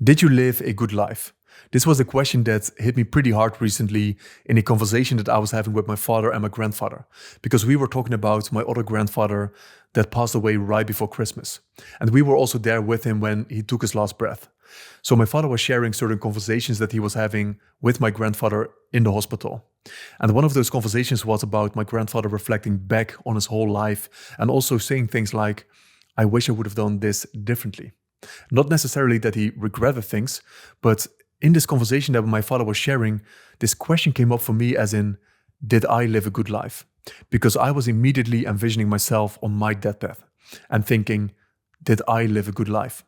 Did you live a good life? This was a question that hit me pretty hard recently in a conversation that I was having with my father and my grandfather, because we were talking about my other grandfather that passed away right before Christmas. And we were also there with him when he took his last breath. So my father was sharing certain conversations that he was having with my grandfather in the hospital. And one of those conversations was about my grandfather reflecting back on his whole life and also saying things like, I wish I would have done this differently. Not necessarily that he regretted things, but in this conversation that my father was sharing, this question came up for me as in, did I live a good life? Because I was immediately envisioning myself on my deathbed and thinking, did I live a good life?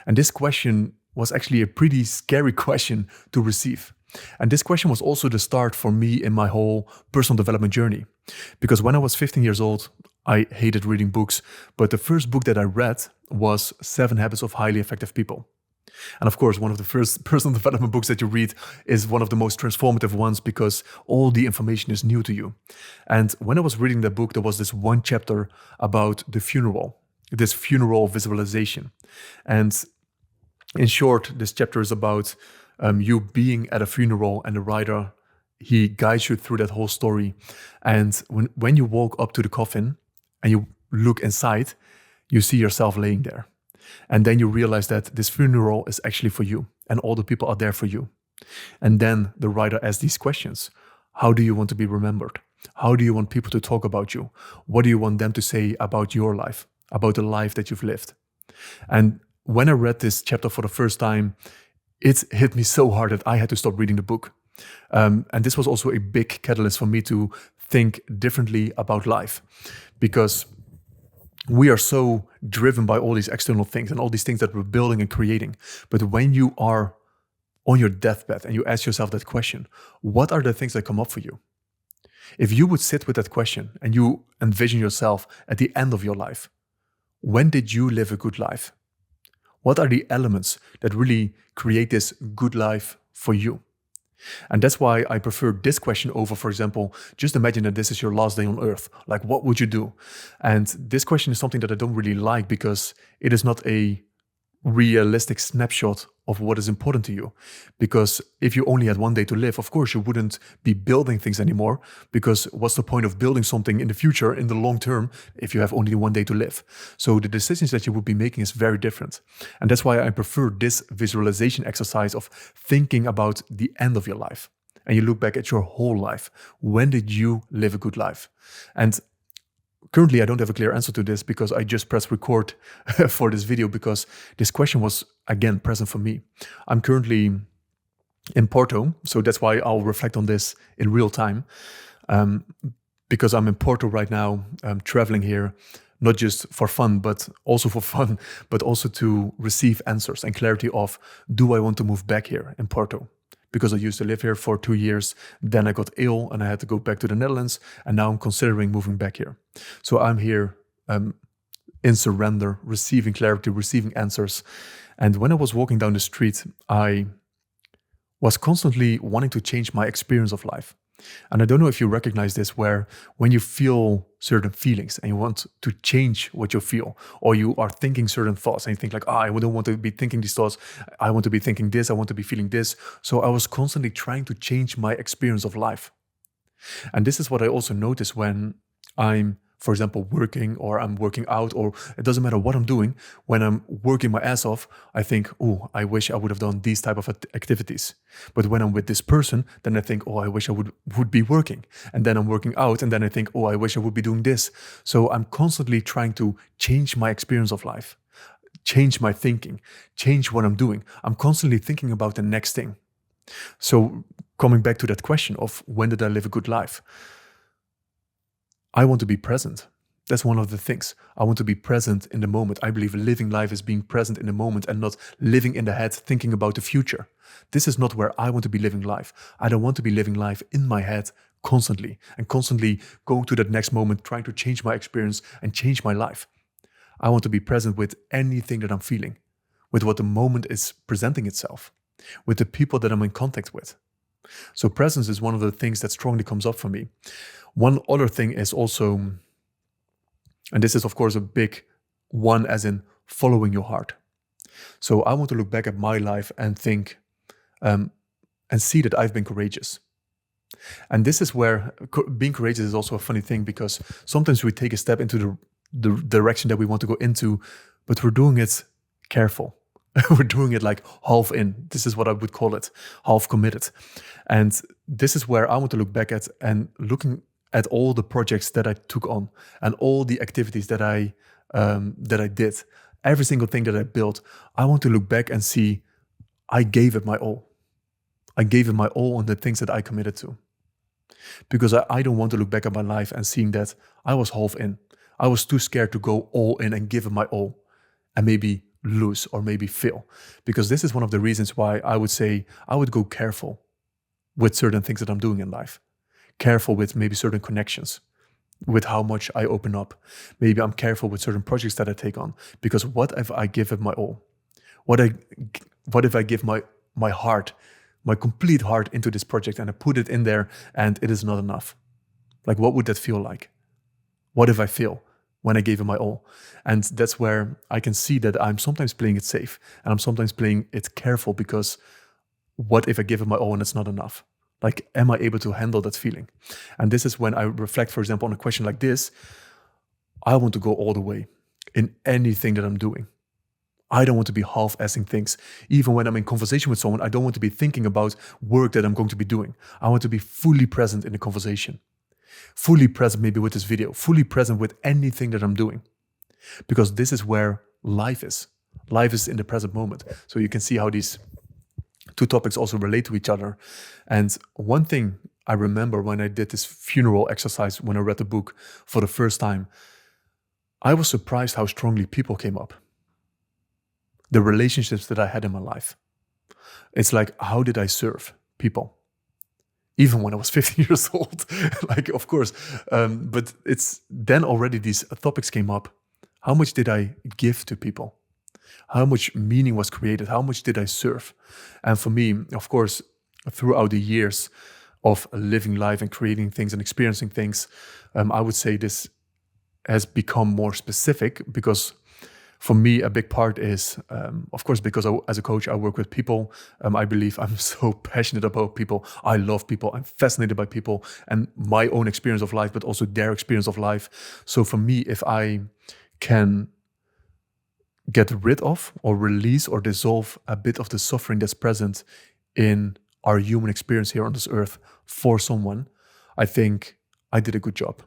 And this question was actually a pretty scary question to receive. And this question was also the start for me in my whole personal development journey. Because when I was 15 years old, I hated reading books, but the first book that I read was 7 Habits of Highly Effective People. And of course, one of the first personal development books that you read is one of the most transformative ones because all the information is new to you. And when I was reading that book, there was this one chapter about the funeral, this funeral visualization. And in short, this chapter is about you being at a funeral, and the writer, he guides you through that whole story. And when you walk up to the coffin and you look inside, you see yourself laying there. And then you realize that this funeral is actually for you and all the people are there for you. And then the writer asks these questions. How do you want to be remembered? How do you want people to talk about you? What do you want them to say about your life, about the life that you've lived? And when I read this chapter for the first time, it hit me so hard that I had to stop reading the book. And this was also a big catalyst for me to think differently about life, because we are so driven by all these external things and all these things that we're building and creating. But when you are on your deathbed and you ask yourself that question, what are the things that come up for you? If you would sit with that question and you envision yourself at the end of your life, when did you live a good life? What are the elements that really create this good life for you? And that's why I prefer this question over, for example, just imagine that this is your last day on earth. Like, what would you do? And this question is something that I don't really like because it is not a realistic snapshot of what is important to you. Because if you only had one day to live, of course, you wouldn't be building things anymore, because what's the point of building something in the future, in the long term, if you have only one day to live? So the decisions that you would be making is very different. And that's why I prefer this visualization exercise of thinking about the end of your life. And you look back at your whole life. When did you live a good life? And currently, I don't have a clear answer to this because I just pressed record for this video because this question was, again, present for me. I'm currently in Porto, so that's why I'll reflect on this in real time. Because I'm in Porto right now, I'm traveling here, not just for fun, but also for fun, but also to receive answers and clarity of, do I want to move back here in Porto? Because I used to live here for 2 years, then I got ill and I had to go back to the Netherlands, and now I'm considering moving back here. So I'm here in surrender, receiving clarity, receiving answers. And when I was walking down the street, I was constantly wanting to change my experience of life. And I don't know if you recognize this, where when you feel certain feelings and you want to change what you feel, or you are thinking certain thoughts and you think like, I don't want to be thinking these thoughts. I want to be thinking this. I want to be feeling this. So I was constantly trying to change my experience of life. And this is what I also notice when I'm, for example, working, or I'm working out, or it doesn't matter what I'm doing. When I'm working my ass off, I think, I wish I would have done these type of activities. But when I'm with this person, then I think, I wish I would be working. And then I'm working out, and then I think, I wish I would be doing this. So I'm constantly trying to change my experience of life, change my thinking, change what I'm doing. I'm constantly thinking about the next thing. So coming back to that question of when did I live a good life? I want to be present. That's one of the things. I want to be present in the moment. I believe living life is being present in the moment and not living in the head, thinking about the future. This is not where I want to be living life. I don't want to be living life in my head constantly and constantly going to that next moment, trying to change my experience and change my life. I want to be present with anything that I'm feeling, with what the moment is presenting itself, with the people that I'm in contact with. So presence is one of the things that strongly comes up for me. One other thing is also, and this is of course a big one, as in following your heart. So I want to look back at my life and think and see that I've been courageous. And this is where being courageous is also a funny thing, because sometimes we take a step into the direction that we want to go into, but we're doing it careful. We're doing it like half in. This is what I would call it, half committed. And this is where I want to look back at and looking at all the projects that I took on and all the activities that I did, every single thing that I built. I want to look back and see I gave it my all. I gave it my all on the things that I committed to. Because I don't want to look back at my life and seeing that I was half in. I was too scared to go all in and give it my all and maybe lose or maybe fail. Because this is one of the reasons why I would say I would go careful with certain things that I'm doing in life. Careful with maybe certain connections, with how much I open up. Maybe I'm careful with certain projects that I take on. Because what if I give it my all? What if I give my heart, my complete heart into this project, and I put it in there and it is not enough? Like, what would that feel like? What if I fail when I gave it my all? And that's where I can see that I'm sometimes playing it safe and I'm sometimes playing it careful, because what if I give it my all and it's not enough? Like, am I able to handle that feeling? And this is when I reflect, for example, on a question like this. I want to go all the way in anything that I'm doing. I don't want to be half-assing things. Even when I'm in conversation with someone, I don't want to be thinking about work that I'm going to be doing. I want to be fully present in the conversation. Fully present maybe with this video. Fully present with anything that I'm doing. Because this is where life is. Life is in the present moment. So you can see how these two topics also relate to each other. And one thing I remember when I did this funeral exercise, when I read the book for the first time, I was surprised how strongly people came up. The relationships that I had in my life. It's like, how did I serve people? Even when I was 15 years old, like, of course. But it's then already these topics came up. How much did I give to people? How much meaning was created? How much did I serve? And for me, of course, throughout the years of living life and creating things and experiencing things, I would say this has become more specific, because for me, a big part is, of course, because as a coach, I work with people. I believe I'm so passionate about people. I love people. I'm fascinated by people and my own experience of life, but also their experience of life. So for me, if I can get rid of or release or dissolve a bit of the suffering that's present in our human experience here on this earth for someone, I think I did a good job.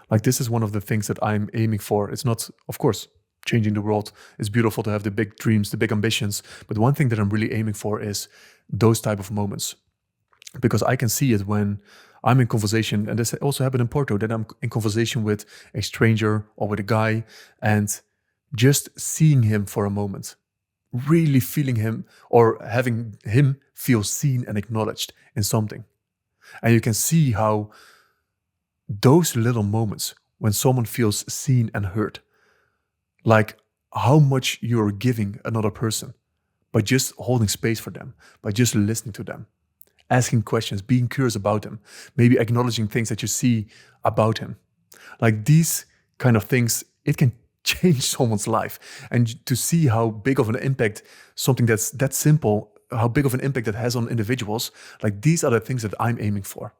Like, this is one of the things that I'm aiming for. It's not, of course, changing the world. It's beautiful to have the big dreams, the big ambitions. But one thing that I'm really aiming for is those type of moments. Because I can see it when I'm in conversation, and this also happened in Porto, that I'm in conversation with a stranger or with a guy, and just seeing him for a moment, really feeling him or having him feel seen and acknowledged in something. And you can see how those little moments when someone feels seen and heard, like how much you're giving another person by just holding space for them, by just listening to them, asking questions, being curious about them, maybe acknowledging things that you see about him. Like, these kind of things, it can change someone's life. And to see how big of an impact something that's that simple, how big of an impact that has on individuals, like, these are the things that I'm aiming for.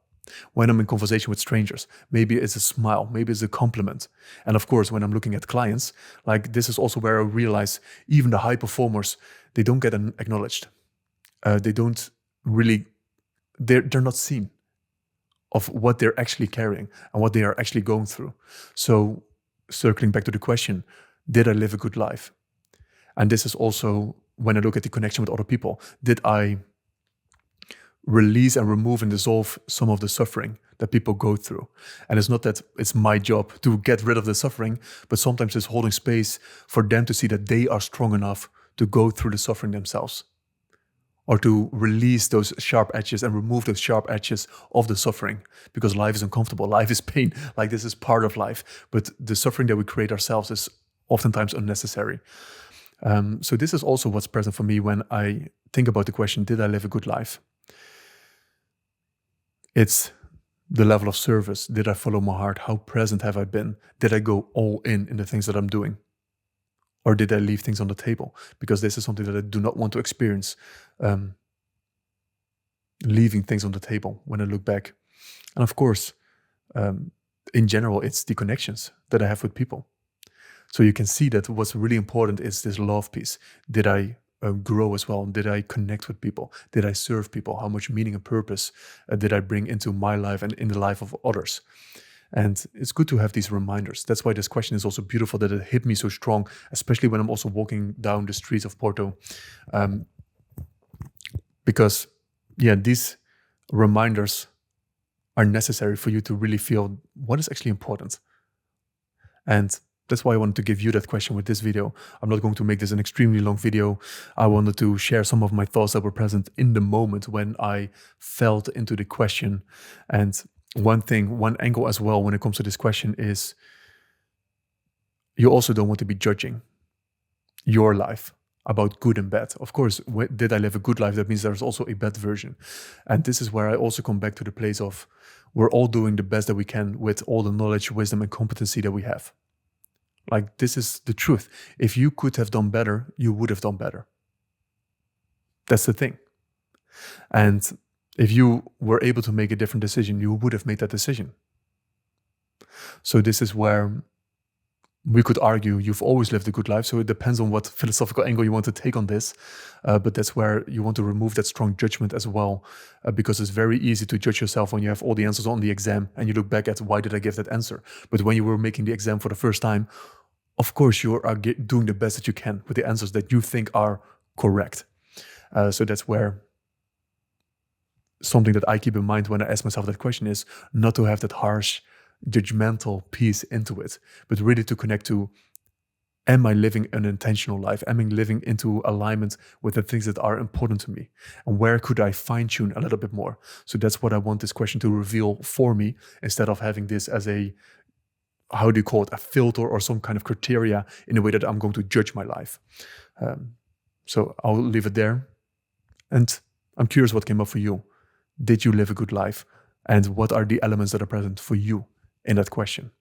When I'm in conversation with strangers, maybe it's a smile, maybe it's a compliment. And of course, when I'm looking at clients, like, this is also where I realize even the high performers, they don't get acknowledged. They don't really, they're not seen of what they're actually carrying and what they are actually going through. So circling back to the question, did I live a good life? And this is also when I look at the connection with other people. Did I release and remove and dissolve some of the suffering that people go through? And it's not that it's my job to get rid of the suffering, but sometimes it's holding space for them to see that they are strong enough to go through the suffering themselves, or to release those sharp edges and remove those sharp edges of the suffering, because life is uncomfortable, life is pain, like, this is part of life, but the suffering that we create ourselves is oftentimes unnecessary. So this is also what's present for me when I think about the question, did I live a good life? It's the level of service. Did I follow my heart? How present have I been? Did I go all in the things that I'm doing? Or did I leave things on the table? Because this is something that I do not want to experience, leaving things on the table when I look back. And of course, in general, it's the connections that I have with people. So you can see that what's really important is this love piece. Did I grow as well? Did I connect with people? Did I serve people? How much meaning and purpose did I bring into my life and in the life of others? And it's good to have these reminders. That's why this question is also beautiful, that it hit me so strong, especially when I'm also walking down the streets of Porto. Because, yeah, these reminders are necessary for you to really feel what is actually important. And that's why I wanted to give you that question with this video. I'm not going to make this an extremely long video. I wanted to share some of my thoughts that were present in the moment when I felt into the question. And one angle as well when it comes to this question is you also don't want to be judging your life about good and bad. Of course, did I live a good life? That means there's also a bad version. And this is where I also come back to the place of we're all doing the best that we can with all the knowledge, wisdom, and competency that we have. Like, this is the truth. If you could have done better, you would have done better. That's the thing. And if you were able to make a different decision, you would have made that decision. So this is where we could argue you've always lived a good life. So it depends on what philosophical angle you want to take on this. But that's where you want to remove that strong judgment as well, because it's very easy to judge yourself when you have all the answers on the exam and you look back at why did I give that answer? But when you were making the exam for the first time, of course, you are doing the best that you can with the answers that you think are correct. So that's where something that I keep in mind when I ask myself that question is not to have that harsh, judgmental piece into it, but really to connect to, am I living an intentional life? Am I living into alignment with the things that are important to me? And where could I fine-tune a little bit more? So that's what I want this question to reveal for me, instead of having this as a, how do you call it, a filter or some kind of criteria in a way that I'm going to judge my life. So I'll leave it there. And I'm curious what came up for you. Did you live a good life? And what are the elements that are present for you in that question?